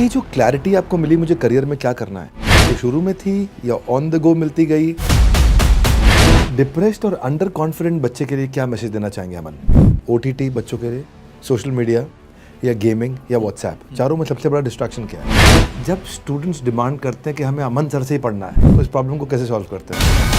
ये जो क्लैरिटी आपको मिली मुझे करियर में क्या करना है, ये शुरू में थी या ऑन द गो मिलती गई? डिप्रेस्ड और अंडर कॉन्फिडेंट बच्चे के लिए क्या मैसेज देना चाहेंगे अमन? ओटीटी बच्चों के लिए, सोशल मीडिया या गेमिंग या व्हाट्सएप, चारों में सबसे बड़ा डिस्ट्रैक्शन क्या है? जब स्टूडेंट्स डिमांड करते हैं कि हमें अमन सर से ही पढ़ना है, तो इस प्रॉब्लम को कैसे सॉल्व करते हैं?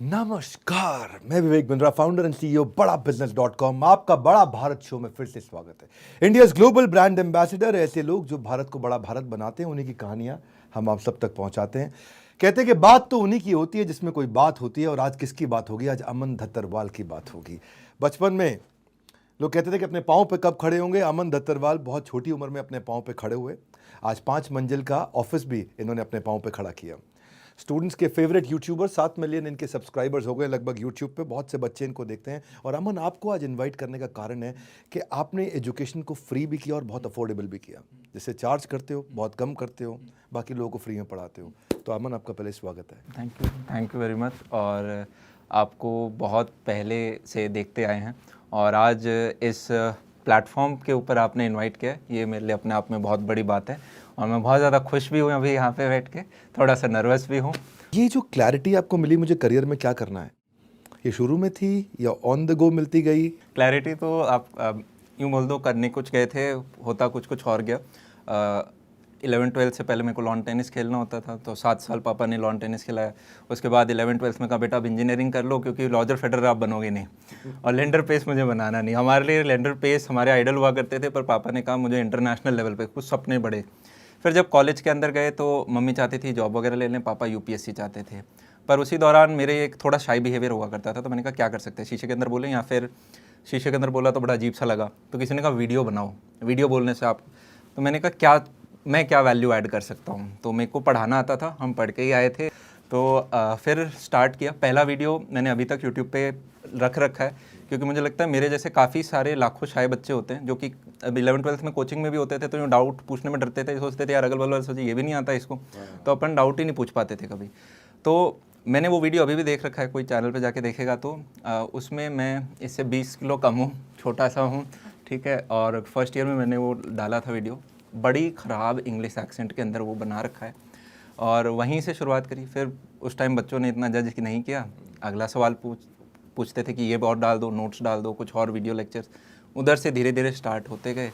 नमस्कार, मैं Vivek Bindra, founder and CEO बड़ा बिजनेस.com। आपका बड़ा भारत शो में फिर से स्वागत है। इंडियाज ग्लोबल ब्रांड एम्बेसडर, ऐसे लोग जो भारत को बड़ा भारत बनाते हैं, उन्हीं की कहानियां हम आप सब तक पहुंचाते हैं। कहते हैं कि बात तो उन्हीं की होती है जिसमें कोई बात होती है, और आज किसकी बात होगी? आज अमन धत्तरवाल की बात होगी। बचपन में लोग कहते थे कि अपने पाँव पे कब खड़े होंगे। अमन धत्तरवाल बहुत छोटी उम्र में अपने पाँव पे खड़े हुए। आज 5 मंजिल का ऑफिस भी इन्होंने अपने पाँव पे खड़ा किया। स्टूडेंट्स के फेवरेट यूट्यूबर, 7 मिलियन इनके सब्सक्राइबर्स हो गए लगभग यूट्यूब पे। बहुत से बच्चे इनको देखते हैं। और अमन, आपको आज इनवाइट करने का कारण है कि आपने एजुकेशन को फ्री भी किया और बहुत अफोर्डेबल भी किया। जैसे चार्ज करते हो, बहुत कम करते हो, बाकी लोगों को फ्री में पढ़ाते हो। तो अमन, आपका पहले स्वागत है। Thank you very much. और आपको बहुत पहले से देखते आए हैं, और आज इस प्लेटफॉर्म के ऊपर आपने इनवाइट किया, ये मेरे लिए अपने आप में बहुत बड़ी बात है। और मैं बहुत ज़्यादा खुश भी हूँ अभी यहाँ पे बैठ के, थोड़ा सा नर्वस भी हूँ। ये जो क्लैरिटी आपको मिली मुझे करियर में क्या करना है, ये शुरू में थी या ऑन द गो मिलती गई? क्लैरिटी तो आप यूँ बोल दो, करने कुछ गए थे, होता कुछ और गया। 11th-12th से पहले मेरे को लॉन टेनिस खेलना होता था, तो 7 साल पापा ने लॉन टेनिस खिलाया। उसके बाद 11th-12th में कहा, बेटा अब इंजीनियरिंग कर लो, क्योंकि रॉजर फेडरर आप बनोगे नहीं, और लेंडर पेस मुझे बनाना नहीं। हमारे लिए लेंडर पेस हमारे आइडल हुआ करते थे, पर पापा ने कहा मुझे इंटरनेशनल लेवल पे कुछ सपने बड़े। फिर जब कॉलेज के अंदर गए तो मम्मी चाहती थी जॉब वगैरह ले लें, पापा यूपीएससी चाहते थे। पर उसी दौरान मेरे एक थोड़ा शाई बिहेवियर हुआ करता था, तो मैंने कहा क्या कर सकते हैं, शीशे के अंदर बोलें, या फिर शीशे के अंदर बोला तो बड़ा अजीब सा लगा, तो किसी ने कहा वीडियो बनाओ, वीडियो बोलने से आप। तो मैंने कहा मैं क्या वैल्यू ऐड कर सकता हूँ। तो मेरे को पढ़ाना आता था, हम पढ़ के ही आए थे। तो फिर स्टार्ट किया। पहला वीडियो मैंने अभी तक यूट्यूब पे रख रखा है, क्योंकि मुझे लगता है मेरे जैसे काफ़ी सारे लाखों शाये बच्चे होते हैं जो कि 11th-12th में कोचिंग में भी होते थे, तो यूँ डाउट पूछने में डरते थे, सोचते थे यार अगल बगल सोचे ये भी नहीं आता इसको, तो अपन डाउट ही नहीं पूछ पाते थे कभी। तो मैंने वो वीडियो अभी भी देख रखा है, कोई चैनल पे जाके देखेगा तो उसमें मैं इससे 20 किलो कम हूँ, छोटा सा हूँ, ठीक है। और फर्स्ट ईयर में मैंने वो डाला था वीडियो, बड़ी ख़राब इंग्लिश एक्सेंट के अंदर वो बना रखा है, और वहीं से शुरुआत करी। फिर उस टाइम बच्चों ने इतना जज नहीं किया, अगला सवाल पूछते थे कि ये और डाल दो, नोट्स डाल दो, कुछ और वीडियो लेक्चर्स। उधर से धीरे धीरे स्टार्ट होते गए,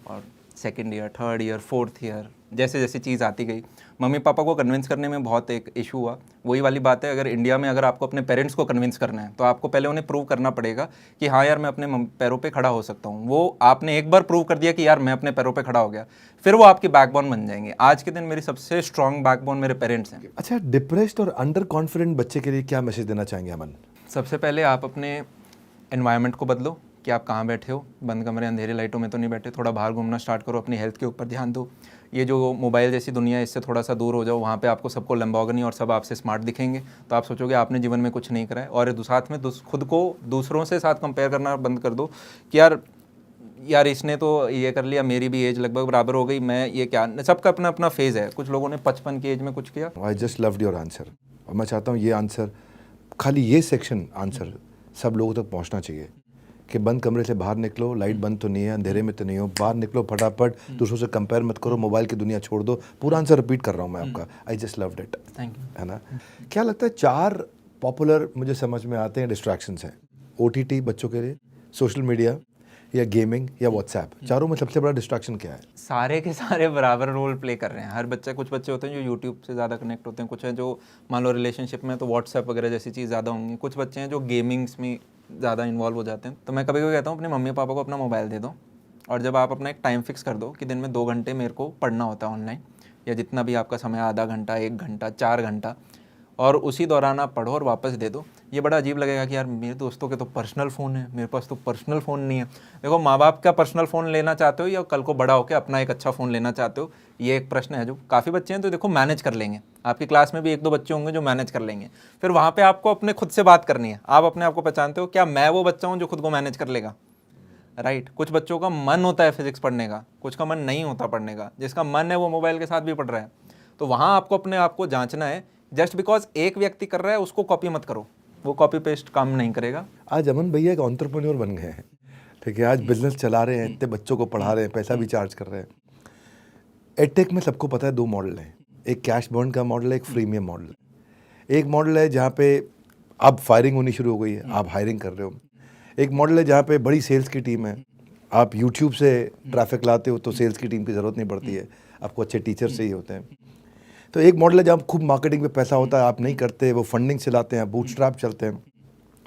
और 2nd year, 3rd year, 4th year जैसे जैसे चीज़ आती गई। मम्मी पापा को कन्विंस करने में बहुत एक इशू हुआ। वही वाली बात है, अगर इंडिया में अगर आपको अपने पेरेंट्स को कन्विंस करना है, तो आपको पहले उन्हें प्रूव करना पड़ेगा कि हाँ यार मैं अपने पैरों पे खड़ा हो सकता हूँ। वो आपने एक बार प्रूव कर दिया कि यार मैं अपने पैरों पे खड़ा हो गया, फिर वो आपकी बैकबोन बन जाएंगे। आज के दिन मेरी सबसे स्ट्रॉन्ग बैकबोन मेरे पेरेंट्स हैं। अच्छा, डिप्रेस्ड और अंडर कॉन्फिडेंट बच्चे के लिए क्या मैसेज देना चाहेंगे अमन? सबसे पहले आप अपने एनवायरनमेंट को बदलो कि आप कहाँ बैठे हो। बंद कमरे अंधेरे लाइटों में तो नहीं बैठे, थोड़ा बाहर घूमना स्टार्ट करो, अपनी हेल्थ के ऊपर ध्यान दो। ये जो मोबाइल जैसी दुनिया है, इससे थोड़ा सा दूर हो जाओ। वहाँ पे आपको सबको लंबोर्गिनी और सब आपसे स्मार्ट दिखेंगे, तो आप सोचोगे आपने जीवन में कुछ नहीं करा है। और साथ में खुद को दूसरों से साथ कंपेयर करना बंद कर दो कि यार इसने तो ये कर लिया, मेरी भी एज लगभग बराबर हो गई, मैं ये क्या। सबका अपना अपना फेज़ है। कुछ लोगों ने 55 की एज में कुछ किया। I just loved your answer, और मैं चाहता हूँ ये आंसर, खाली ये सेक्शन आंसर सब लोगों तक पहुंचना चाहिए कि बंद कमरे से बाहर निकलो, लाइट बंद तो नहीं है, अंधेरे में तो नहीं हो, बाहर निकलो फटाफट, दूसरों से कंपेयर मत करो, मोबाइल की दुनिया छोड़ दो। पूरा आंसर रिपीट कर रहा हूँ मैं आपका। I just loved it. Thank you. है ना? क्या लगता है 4 पॉपुलर मुझे समझ में आते हैं डिस्ट्रैक्शंस हैं? ओटीटी बच्चों के लिए, सोशल मीडिया या गेमिंग या व्हाट्सएप, चारों में सबसे बड़ा डिस्ट्रैक्शन क्या है? सारे के सारे बराबर रोल प्ले कर रहे हैं। हर बच्चा, कुछ बच्चे होते हैं जो यूट्यूब से ज़्यादा कनेक्ट होते हैं, कुछ हैं जो मान लो रिलेशनशिप में तो व्हाट्सएप वगैरह जैसी चीज़ ज़्यादा होंगी, कुछ बच्चे हैं जो गेमिंग्स में ज़्यादा इन्वॉल्व हो जाते हैं। तो मैं कभी कभी कहता हूँ अपने मम्मी पापा को अपना मोबाइल दे दो, और जब आप अपना एक टाइम फिक्स कर दो कि दिन में 2 घंटे मेरे को पढ़ना होता है ऑनलाइन, या जितना भी आपका समय, आधा घंटा, 1 घंटा, 4 घंटा, और उसी दौरान आप पढ़ो और वापस दे दो। ये बड़ा अजीब लगेगा कि यार मेरे दोस्तों के तो पर्सनल फ़ोन है, मेरे पास तो पर्सनल फ़ोन नहीं है। देखो, माँ बाप का पर्सनल फ़ोन लेना चाहते हो या कल को बड़ा होकर अपना एक अच्छा फ़ोन लेना चाहते हो, ये एक प्रश्न है। जो काफ़ी बच्चे हैं तो देखो मैनेज कर लेंगे, आपकी क्लास में भी 1-2 बच्चे होंगे जो मैनेज कर लेंगे। फिर वहाँ पर आपको अपने खुद से बात करनी है। आप अपने आप को पहचानते हो, क्या मैं वो बच्चा हूँ जो खुद को मैनेज कर लेगा? राइट। कुछ बच्चों का मन होता है फिजिक्स पढ़ने का, कुछ का मन नहीं होता पढ़ने का। जिसका मन है वो मोबाइल के साथ भी पढ़ रहा है। तो वहाँ आपको अपने आप को जांचना है। जस्ट बिकॉज एक व्यक्ति कर रहा है उसको कॉपी मत करो, वो कॉपी पेस्ट काम नहीं करेगा। आज अमन भैया एक एंटरप्रेन्योर बन गए हैं। ठीक है, आज बिजनेस चला रहे हैं, इतने बच्चों को पढ़ा रहे हैं, पैसा भी चार्ज कर रहे हैं। एडटेक में सबको पता है 2 मॉडल हैं, एक कैश बर्न का मॉडल है, एक फ्रीमियम मॉडल है। एक मॉडल है जहाँ पे अब फायरिंग होनी शुरू हो गई है, आप हायरिंग कर रहे हो। एक मॉडल है जहाँ पे बड़ी सेल्स की टीम है, आप यूट्यूब से ट्रैफिक लाते हो तो सेल्स की टीम की ज़रूरत नहीं पड़ती है, आपको अच्छे टीचर चाहिए होते हैं। तो एक मॉडल है जहाँ खूब मार्केटिंग पे पैसा होता है, आप नहीं करते, वो फंडिंग चलाते हैं, बूटस्ट्रैप चलते हैं।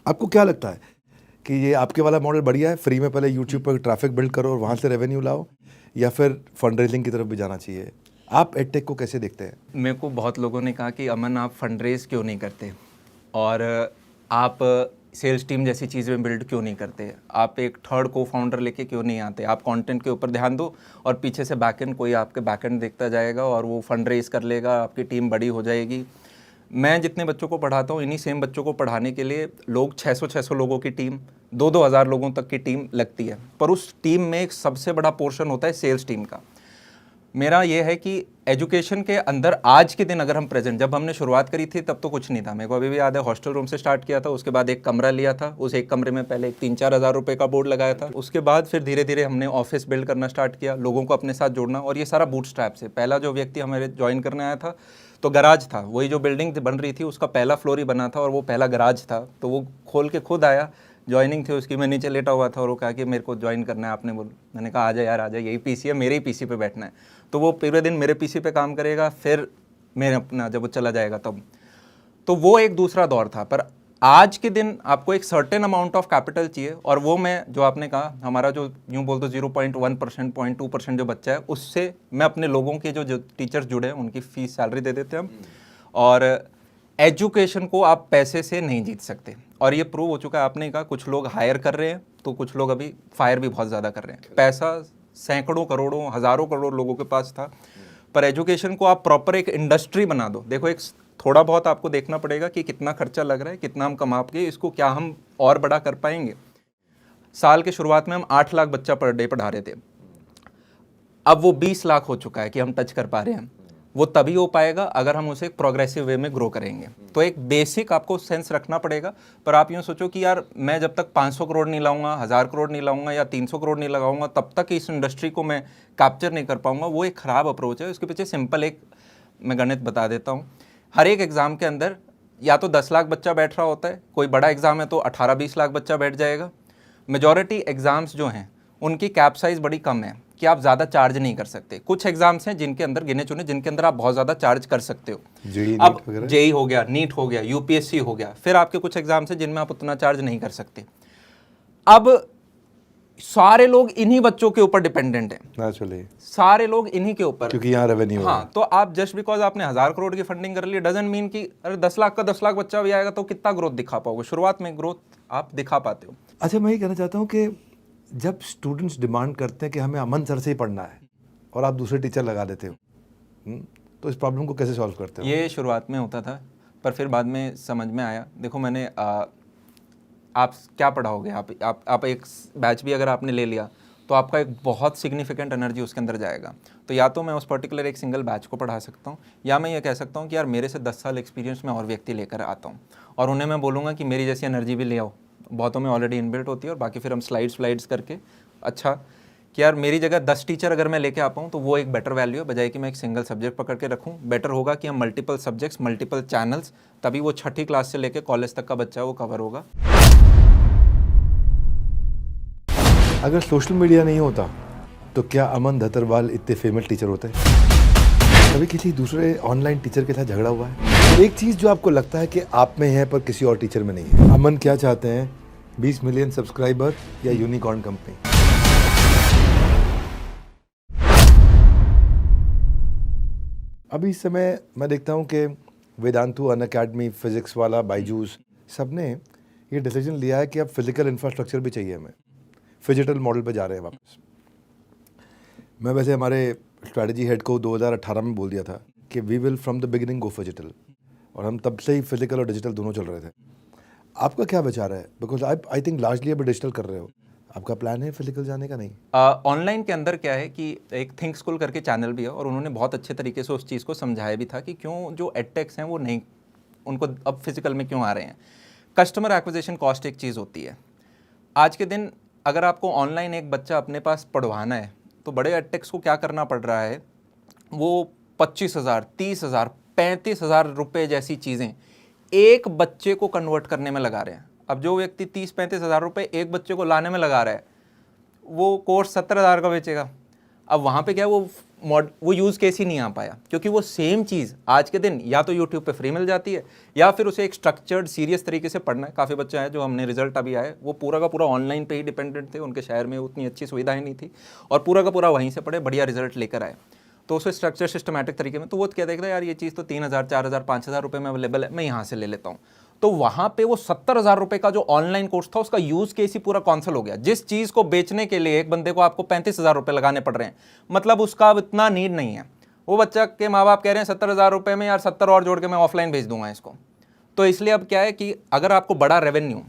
आपको क्या लगता है कि ये आपके वाला मॉडल बढ़िया है, फ्री में पहले यूट्यूब पर ट्रैफिक बिल्ड करो और वहाँ से रेवेन्यू लाओ, या फिर फंड रेजिंग की तरफ भी जाना चाहिए? आप एडटेक को कैसे देखते हैं? मेरे को बहुत लोगों ने कहा कि अमन आप फंड रेज क्यों नहीं करते और आप सेल्स टीम जैसी चीज़ें बिल्ड क्यों नहीं करते, आप एक थर्ड को फाउंडर लेके क्यों नहीं आते, आप कंटेंट के ऊपर ध्यान दो और पीछे से बैकएंड कोई आपके बैकएंड देखता जाएगा और वो फंड रेज कर लेगा, आपकी टीम बड़ी हो जाएगी। मैं जितने बच्चों को पढ़ाता हूँ, इन्हीं सेम बच्चों को पढ़ाने के लिए लोग 600 लोगों की टीम, 2-2 हज़ार लोगों तक की टीम लगती है, पर उस टीम में एक सबसे बड़ा पोर्शन होता है सेल्स टीम का। मेरा ये है कि एजुकेशन के अंदर आज के दिन अगर हम प्रेजेंट, जब हमने शुरुआत करी थी तब तो कुछ नहीं था, मेरे को अभी भी याद है, हॉस्टल रूम से स्टार्ट किया था, उसके बाद एक कमरा लिया था, उस एक कमरे में पहले 3-4 हज़ार रुपये का बोर्ड लगाया था, उसके बाद फिर धीरे धीरे हमने ऑफिस बिल्ड करना स्टार्ट किया, लोगों को अपने साथ जोड़ना, और ये सारा बूटस्ट्रैप से। पहला जो व्यक्ति हमारे ज्वाइन करने आया था तो गराज था, वही जो बिल्डिंग बन रही थी उसका पहला फ्लोर ही बना था और वो पहला गराज था, तो वो खोल के खुद आया, ज्वाइनिंग थी उसकी, मैं नीचे लेटा हुआ था और वो कहा कि मेरे को ज्वाइन करना है। आपने मैंने कहा आ जा यार, आ जा, यही पीसी है, मेरे ही पीसी पे बैठना है। तो वो पूरे दिन मेरे पीसी पे काम करेगा, फिर मेरे अपना जब वो चला जाएगा तब। तो वो एक दूसरा दौर था, पर आज के दिन आपको एक सर्टेन अमाउंट ऑफ कैपिटल चाहिए, और वो मैं जो आपने कहा, हमारा जो यूँ बोल दो 0.1%, 0.2% जो बच्चा है, उससे मैं अपने लोगों के जो टीचर्स जुड़े हैं उनकी फीस सैलरी दे देते हैं हम। और एजुकेशन को आप पैसे से नहीं जीत सकते, और ये प्रूव हो चुका है। आपने कहा कुछ लोग हायर कर रहे हैं तो कुछ लोग अभी फायर भी बहुत ज़्यादा कर रहे हैं। पैसा सैकड़ों करोड़ों हज़ारों करोड़ लोगों के पास था, पर एजुकेशन को आप प्रॉपर एक इंडस्ट्री बना दो। देखो, एक थोड़ा बहुत आपको देखना पड़ेगा कि कितना खर्चा लग रहा है, कितना हम कमा के इसको क्या हम और बड़ा कर पाएंगे। साल के शुरुआत में हम 8 लाख बच्चा पर डे पढ़ा रहे थे, अब वो 20 लाख हो चुका है कि हम टच कर पा रहे हैं। वो तभी हो पाएगा अगर हम उसे प्रोग्रेसिव वे में ग्रो करेंगे। तो एक बेसिक आपको सेंस रखना पड़ेगा। पर आप यूँ सोचो कि यार मैं जब तक 500 करोड़ नहीं लाऊंगा, 1000 करोड़ नहीं लाऊंगा या 300 करोड़ नहीं लगाऊंगा, तब तक इस इंडस्ट्री को मैं कैप्चर नहीं कर पाऊंगा, वो एक ख़राब अप्रोच है। उसके पीछे सिंपल एक मैं गणित बता देता हूँ। हर एक एग्ज़ाम के अंदर या तो 10 लाख बच्चा बैठ रहा होता है, कोई बड़ा एग्ज़ाम है तो 18-20 लाख बच्चा बैठ जाएगा। मेजॉरिटी एग्ज़ाम्स जो हैं उनकी कैप साइज़ बड़ी कम है कि आप ज़्यादा चार्ज नहीं कर सकते। कुछ एग्जाम्स हैं जिनके अंदर गिने चुने, जिनके अंदर आप बहुत ज़्यादा चार्ज कर सकते हो। अब जेई हो गया, नीट हो गया, यूपीएससी हो गया, फिर आपके कुछ एग्जाम्स हैं जिनमें आप उतना चार्ज नहीं कर सकते। अब सारे लोग इन्हीं बच्चों के ऊपर डिपेंडेंट हैं, सारे लोग इन्हीं के ऊपर, क्योंकि यहाँ रेवेन्यू। हाँ, तो आप जस्ट बिकॉज आपने 1000 करोड़ की फंडिंग कर ली डजंट मीन कि अरे 10 लाख का 10 लाख बच्चा भी आएगा तो कितना ग्रोथ दिखा पाओगे। शुरुआत में ग्रोथ आप दिखा पाते हो। अच्छा, मैं ये कहना चाहता हूँ कि जब स्टूडेंट्स डिमांड करते हैं कि हमें अमन सर से ही पढ़ना है और आप दूसरे टीचर लगा देते हो, तो इस प्रॉब्लम को कैसे सॉल्व करते हो? ये शुरुआत में होता था, पर फिर बाद में समझ में आया। देखो, मैंने आप क्या पढ़ाओगे, आप एक बैच भी अगर आपने ले लिया तो आपका एक बहुत सिग्निफिकेंट एनर्जी उसके अंदर जाएगा। तो या तो मैं उस पर्टिकुलर एक सिंगल बैच को पढ़ा सकता हूँ, या मैं ये कह सकता हूँ कि यार मेरे से 10 साल एक्सपीरियंस में और व्यक्ति लेकर आता हूँ और उन्हें मैं बोलूँगा कि मेरी जैसी एनर्जी भी ले आओ। बहुतों में ऑलरेडी इनबिल्ट होती है, और बाकी फिर हम स्लाइड्स करके अच्छा कि यार मेरी जगह 10 टीचर अगर मैं लेके आ पाऊँ तो वो एक बेटर वैल्यू है, बजाय कि मैं एक सिंगल सब्जेक्ट पकड़ के रखूँ। बेटर होगा कि हम मल्टीपल सब्जेक्ट्स, मल्टीपल चैनल्स, तभी वो 6ठी क्लास से लेके कॉलेज तक का बच्चा है वो कवर होगा। अगर सोशल मीडिया नहीं होता तो क्या अमन धतरवाल इतने फेमस टीचर होते? कभी किसी दूसरे ऑनलाइन टीचर के साथ झगड़ा हुआ है? एक चीज़ जो आपको लगता है कि आप में है पर किसी और टीचर में नहीं है। अमन क्या चाहते हैं, 20 मिलियन सब्सक्राइबर या यूनिकॉर्न कंपनी? अभी इस समय मैं देखता हूं कि वेदांतु, अनअकैडमी, फिजिक्स वाला, बायजूस, सब ने ये डिसीजन लिया है कि अब फिजिकल इंफ्रास्ट्रक्चर भी चाहिए हमें, फिजिटल मॉडल पे जा रहे हैं वापस। मैं वैसे हमारे स्ट्रैटेजी हेड को 2018 में बोल दिया था कि we will from the beginning go phygital, और हम तब से ही फिजिकल और डिजिटल दोनों चल रहे थे। आपका क्या विचार है? बिकॉज आई थिंक लार्जली अभी डिजिटल कर रहे हो, आपका प्लान है फिजिकल जाने का? नहीं, ऑनलाइन के अंदर क्या है कि एक थिंक स्कूल करके चैनल भी है, और उन्होंने बहुत अच्छे तरीके से उस चीज़ को समझाया भी था कि क्यों जो एडटेक्स हैं वो नहीं, उनको अब फिजिकल में क्यों आ रहे हैं। कस्टमर एक्विजिशन कॉस्ट एक चीज़ होती है। आज के दिन अगर आपको ऑनलाइन एक बच्चा अपने पास पढ़वाना है तो बड़े एडटेक्स को क्या करना पड़ रहा है, वो 25,000, 30,000, 35,000 रुपये जैसी चीज़ें एक बच्चे को कन्वर्ट करने में लगा रहे हैं। अब जो व्यक्ति 30-35,000 रुपये एक बच्चे को लाने में लगा रहा है, वो कोर्स 70,000 का बेचेगा। अब वहाँ पे क्या है, वो यूज़ केस ही नहीं आ पाया, क्योंकि वो सेम चीज़ आज के दिन या तो यूट्यूब पे फ्री मिल जाती है, या फिर उसे एक स्ट्रक्चर्ड सीरियस तरीके से पढ़ना है। काफ़ी बच्चे हैं जो हमने रिजल्ट अभी आए, वो पूरा का पूरा ऑनलाइन पे ही डिपेंडेंट थे, उनके शहर में उतनी अच्छी सुविधाएं नहीं थी, और पूरा का पूरा वहीं से पढ़े, बढ़िया रिजल्ट लेकर आए। तो उसे स्ट्रक्चर सिस्टमैटिक तरीके में, तो वो क्या देखता है, यार ये चीज़ तो 3,000, 4,000, 5,000 रुपये में अवेलेबल है, मैं यहाँ से ले लेता हूँ। तो वहाँ पे वो 70,000 रुपये का जो ऑनलाइन कोर्स था, उसका यूज़ केस ही पूरा कैंसिल हो गया। जिस चीज़ को बेचने के लिए एक बंदे को आपको 35,000 रुपये लगाने पड़ रहे हैं, मतलब उसका अब इतना नीड नहीं है। वो बच्चा के माँ बाप कह रहे हैं 70,000 रुपये में यार 70 और जोड़ के मैं ऑफलाइन भेज दूंगा इसको। तो इसलिए अब क्या है कि अगर आपको बड़ा रेवेन्यू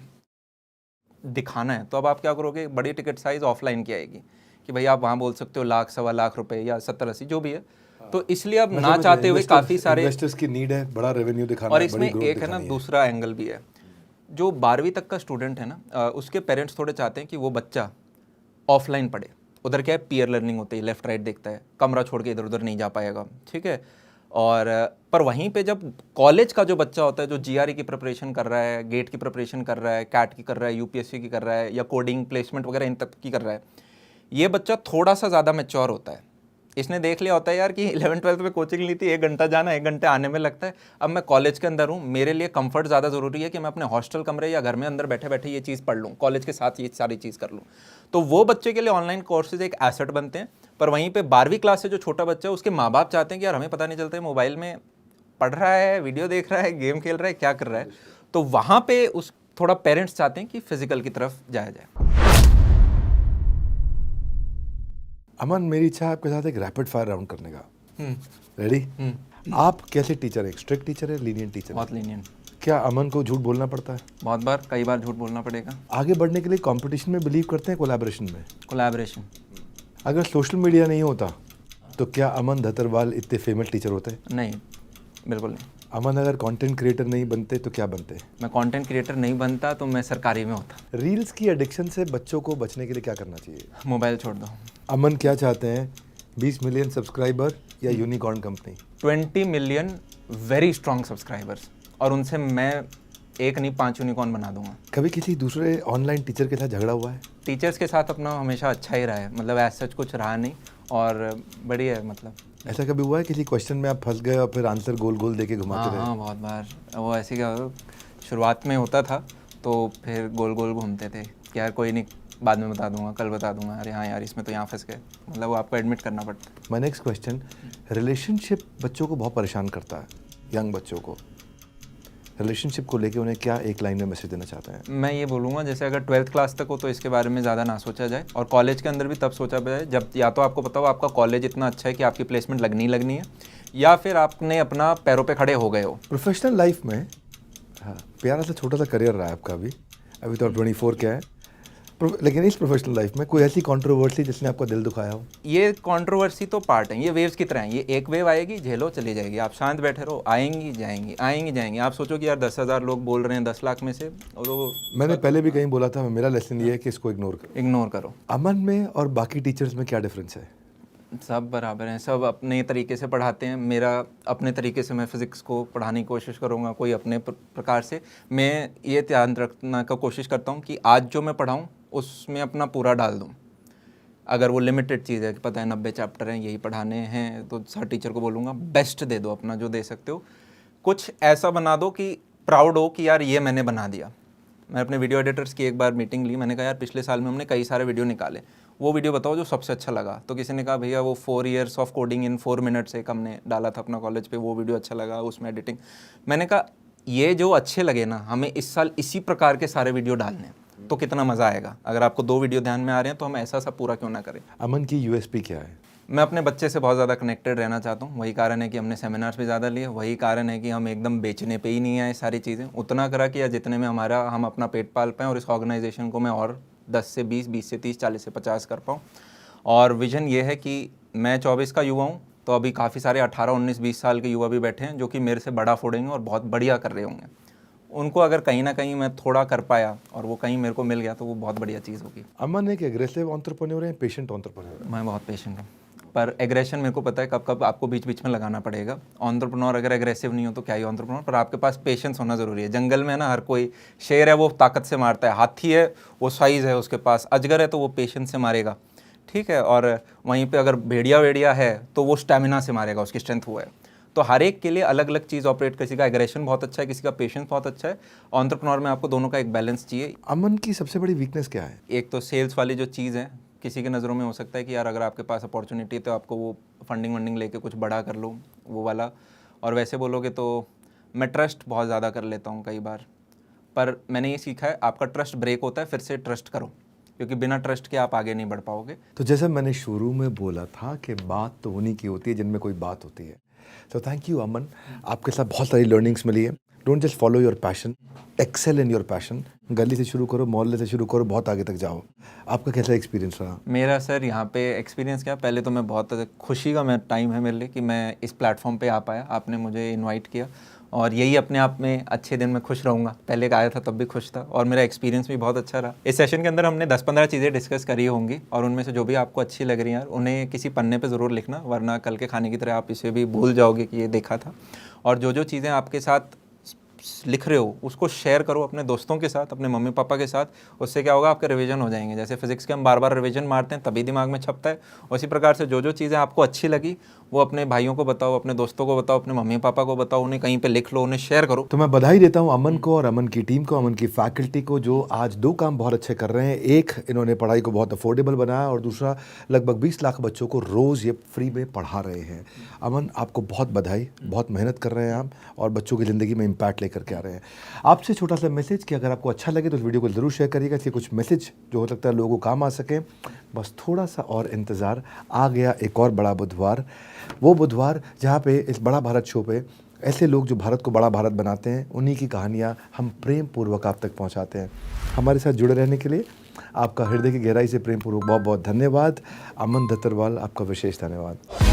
दिखाना है तो अब आप क्या करोगे, बड़ी टिकट साइज ऑफलाइन की आएगी कि भाई आप वहाँ बोल सकते हो लाख, 1.25 लाख रुपए या 70-80 जो भी है। तो इसलिए अब ना चाहते हुए काफ़ी सारे इन्वेस्टर्स की नीड है, बड़ा रेवेन्यू दिखाना, और इसमें एक है ना दूसरा एंगल भी है। जो 12वीं तक का स्टूडेंट है ना, उसके पेरेंट्स थोड़े चाहते हैं कि वो बच्चा ऑफलाइन पढ़े। उधर क्या है, पीयर लर्निंग होती है, लेफ्ट राइट देखता है, कमरा छोड़ के इधर उधर नहीं जा पाएगा, ठीक है। और पर वहीं पे जब कॉलेज का जो बच्चा होता है, जो जीआरई की प्रिपरेशन कर रहा है, गेट की प्रिपरेशन कर रहा है, कैट की कर रहा है, यूपीएससी की कर रहा है, या कोडिंग प्लेसमेंट वगैरह इन तक की कर रहा है, ये बच्चा थोड़ा सा ज़्यादा मैच्योर होता है। इसने देख लिया होता है यार कि 11th-12th में कोचिंग ली थी, 1 घंटा जाना, 1 घंटे आने में लगता है। अब मैं कॉलेज के अंदर हूँ, मेरे लिए कंफर्ट ज़्यादा ज़रूरी है कि मैं अपने हॉस्टल कमरे या घर में अंदर बैठे बैठे ये चीज़ पढ़ लूँ, कॉलेज के साथ ये सारी चीज़ कर लूँ। तो वो बच्चे के लिए ऑनलाइन कोर्सेज एक एसेट बनते हैं। पर वहीं पर 12वीं क्लास से जो छोटा बच्चा है, उसके माँ बाप चाहते हैं कि यार हमें पता नहीं चलता है, मोबाइल में पढ़ रहा है, वीडियो देख रहा है, गेम खेल रहा है, क्या कर रहा है। तो वहाँ पर उस थोड़ा पेरेंट्स चाहते हैं कि फिजिकल की तरफ जाया जाए। अमन, मेरी इच्छा है आपके साथ एक रैपिड फायर राउंड करने का। रेडी? आप कैसे टीचर है? स्ट्रिक्ट टीचर है, लीनियंट टीचर? बहुत लीनियंट। क्या अमन को झूठ बोलना पड़ता है? बहुत बार, कई बार झूठ बोलना पड़ेगा। आगे बढ़ने के लिए कंपटीशन में बिलीव करते हैं, कोलैबोरेशन में? कोलैबोरेशन। अगर सोशल मीडिया नहीं होता तो क्या अमन धतरवाल इतने फेमस टीचर होते? नहीं, बिल्कुल नहीं। अमन अगर कंटेंट क्रिएटर नहीं बनते तो क्या बनते? मैं कंटेंट क्रिएटर नहीं बनता तो मैं सरकारी में होता। रील्स की एडिक्शन से बच्चों को बचने के लिए क्या करना चाहिए? मोबाइल छोड़ दो। अमन क्या चाहते हैं, 20 मिलियन सब्सक्राइबर या unicorn company? 20 million very strong subscribers, और उनसे मैं 1 नहीं 5 यूनिकॉर्न बना दूंगा। कभी किसी दूसरे ऑनलाइन टीचर के साथ झगड़ा हुआ है? टीचर्स के साथ अपना हमेशा अच्छा ही रहा है, मतलब ऐसा कुछ रहा नहीं, और बढ़िया है। मतलब ऐसा कभी हुआ है किसी क्वेश्चन में आप फंस गए और फिर आंसर गोल गोल देके घुमाते रहे? हाँ, बहुत बार। वो ऐसे क्या शुरुआत में होता था तो फिर गोल गोल घूमते थे कि यार कोई नहीं, बाद में बता दूंगा, कल बता दूंगा, अरे हाँ यार इसमें तो यहाँ फंस गए, मतलब वो आपको एडमिट करना पड़ता है। माय नेक्स्ट क्वेश्चन, रिलेशनशिप बच्चों को बहुत परेशान करता है, यंग बच्चों को। रिलेशनशिप को लेके उन्हें क्या एक लाइन में मैसेज देना चाहते हैं? मैं ये बोलूँगा, जैसे अगर 12th क्लास तक हो तो इसके बारे में ज़्यादा ना सोचा जाए, और कॉलेज के अंदर भी तब सोचा जाए जब या तो आपको पता हो आपका कॉलेज इतना अच्छा है कि आपकी प्लेसमेंट लगनी ही लगनी है, या फिर आपने अपना पैरों पे खड़े हो गए हो। प्रोफेशनल लाइफ में हाँ, प्यारा सा छोटा सा करियर रहा है आपका अभी तो आप 24 क्या है, लेकिन इस प्रोफेशनल लाइफ में कोई ऐसी कंट्रोवर्सी जिसने आपका दिल दुखाया हो? ये कंट्रोवर्सी तो पार्ट है, ये वेव्स की तरह है। ये एक वेव आएगी, झेलो, चली जाएगी, आप शांत बैठे रहो, आएंगी जाएंगी, आएंगी जाएंगी। आप सोचो कि यार 10,000 लोग बोल रहे हैं 10 लाख में से, और मैंने पहले भी कहीं बोला था, मेरा लेसन ये है कि इसको इग्नोर करो। अमन में और बाकी टीचर्स में क्या डिफरेंस है? सब बराबर हैं, सब अपने तरीके से पढ़ाते हैं। मेरा अपने तरीके से मैं फ़िज़िक्स को पढ़ाने की कोशिश करूँगा, कोई अपने प्रकार से। मैं ये ध्यान रखना का कोशिश करता हूँ कि आज जो मैं पढ़ाऊँ उसमें अपना पूरा डाल दूँ। अगर वो लिमिटेड चीज़ है कि पता है 90 चैप्टर हैं, यही पढ़ाने हैं, तो हर टीचर को बोलूँगा बेस्ट दे दो अपना, जो दे सकते हो। कुछ ऐसा बना दो कि प्राउड हो कि यार ये मैंने बना दिया। मैं अपने वीडियो एडिटर्स की एक बार मीटिंग ली, मैंने कहा यार पिछले साल में हमने कई सारे वीडियो निकाले, वो वीडियो बताओ जो सबसे अच्छा लगा। तो किसी ने कहा भैया वो 4 years of coding in 4 minutes एक हमने डाला था अपना कॉलेज पे, वो वीडियो अच्छा लगा, उसमें एडिटिंग। मैंने कहा ये जो अच्छे लगे ना, हमें इस साल इसी प्रकार के सारे वीडियो डालने हैं, तो कितना मज़ा आएगा। अगर आपको 2 वीडियो ध्यान में आ रहे हैं तो हम ऐसा सा पूरा क्यों ना करें। अमन की यूएसपी क्या है? मैं अपने बच्चे से बहुत ज़्यादा कनेक्टेड रहना चाहता हूँ। वही कारण है कि हमने सेमिनार्स भी ज़्यादा लिए, वही कारण है कि हम एकदम बेचने पे ही नहीं आए सारी चीज़ें। उतना करा कि या जितने में हम अपना पेट पाल पाएँ और इस ऑर्गेनाइजेशन को मैं और 10 से 20, 20 से 30, 40 से 50 कर पाऊँ। और विज़न ये है कि मैं 24 का युवा हूँ, तो अभी काफ़ी सारे 18, 19, 20 साल के युवा भी बैठे हैं जो कि मेरे से बड़ा फोड़ेंगे और बहुत बढ़िया कर रहे होंगे। उनको अगर कहीं ना कहीं मैं थोड़ा कर पाया और वो कहीं मेरे को मिल गया तो वो बहुत बढ़िया चीज़ होगी। अमन एक एग्रेसिव एंटरप्रेन्योर है, पेशेंट एंटरप्रेन्योर है? मैं बहुत पेशेंट हूँ, पर एग्रेशन मेरे को पता है कब कब आपको बीच बीच में लगाना पड़ेगा। एंटरप्रेन्योर अगर एग्रेसिव नहीं हो तो क्या ही एंटरप्रेन्योर, पर आपके पास पेशेंस होना ज़रूरी है। जंगल में ना हर कोई, शेर है वो ताकत से मारता है, हाथी है वो साइज़ है उसके पास, अजगर है तो वो पेशेंस से मारेगा, ठीक है। और वहीं पे अगर भेड़िया वेड़िया है तो वो स्टेमिना से मारेगा, उसकी स्ट्रेंथ वो है। तो हर एक के लिए अलग अलग चीज़ ऑपरेट, किसी का एग्रेशन बहुत अच्छा है, किसी का पेशेंस बहुत अच्छा है। एंटरप्रेन्योर में आपको दोनों का एक बैलेंस चाहिए। अमन की सबसे बड़ी वीकनेस क्या है? एक तो सेल्स वाली जो चीज़ है, किसी की नज़रों में हो सकता है कि यार अगर आपके पास अपॉर्चुनिटी है तो आपको वो फंडिंग वंडिंग लेके कुछ बड़ा कर लो, वो वाला। और वैसे बोलोगे तो मैं ट्रस्ट बहुत ज़्यादा कर लेता हूँ कई बार, पर मैंने ये सीखा है आपका ट्रस्ट ब्रेक होता है फिर से ट्रस्ट करो, क्योंकि बिना ट्रस्ट के आप आगे नहीं बढ़ पाओगे। तो जैसा मैंने शुरू में बोला था कि बात तो उन्हीं की होती है जिनमें कोई बात होती है। तो थैंक यू अमन, आपके साथ बहुत सारी लर्निंग्स मिली है। Don't just follow your passion, excel in your passion. गली से शुरू करो, मोहल्ले से शुरू करो, बहुत आगे तक जाओ। आपका कैसा एक्सपीरियंस रहा? मेरा सर यहाँ पे एक्सपीरियंस क्या, पहले तो मैं बहुत खुशी का मैं टाइम है मेरे लिए कि मैं इस प्लेटफॉर्म पे आ पाया, आपने मुझे इनवाइट किया, और यही अपने आप में अच्छे दिन में खुश रहूँगा। पहले आया था तब भी खुश था, और मेरा एक्सपीरियंस भी बहुत अच्छा रहा। इस सेशन के अंदर हमने 10-15 चीज़ें डिस्कस करी होंगी, और उनमें से जो भी आपको अच्छी लग रही हैं उन्हें किसी पन्ने पे ज़रूर लिखना, वरना कल के खाने की तरह आप इसे भी भूल जाओगे कि ये देखा था। और जो जो चीज़ें आपके साथ लिख रहे हो उसको शेयर करो अपने दोस्तों के साथ, अपने मम्मी पापा के साथ। उससे क्या होगा, आपके रिवीजन हो जाएंगे। जैसे फिजिक्स के हम बार बार रिवीजन मारते हैं तभी दिमाग में छपता है, उसी प्रकार से जो जो चीज़ें आपको अच्छी लगी वो अपने भाइयों को बताओ, अपने दोस्तों को बताओ, अपने मम्मी पापा को बताओ, उन्हें कहीं पे लिख लो, उन्हें शेयर करो। तो मैं बधाई देता हूं अमन को और अमन की टीम को, अमन की फैकल्टी को, जो आज दो काम बहुत अच्छे कर रहे हैं। एक, इन्होंने पढ़ाई को बहुत अफोर्डेबल बनाया, और दूसरा, लगभग 20 लाख बच्चों को रोज़ ये फ्री में पढ़ा रहे हैं। अमन, आपको बहुत बधाई, बहुत मेहनत कर रहे हैं आप, और बच्चों की ज़िंदगी में इम्पैक्ट लेकर के आ रहे हैं। आपसे छोटा सा मैसेज कि अगर आपको अच्छा लगे तो इस वीडियो को ज़रूर शेयर करिएगा, इसलिए कुछ मैसेज जो हो सकता है लोगों को काम आ सके। बस थोड़ा सा और इंतज़ार, आ गया एक और बड़ा बुधवार, वो बुधवार जहाँ पे इस बड़ा भारत शो पे ऐसे लोग जो भारत को बड़ा भारत बनाते हैं, उन्हीं की कहानियाँ हम प्रेम पूर्वक आप तक पहुँचाते हैं। हमारे साथ जुड़े रहने के लिए आपका हृदय की गहराई से प्रेम पूर्वक बहुत बहुत धन्यवाद। अमन दत्तरवाल, आपका विशेष धन्यवाद।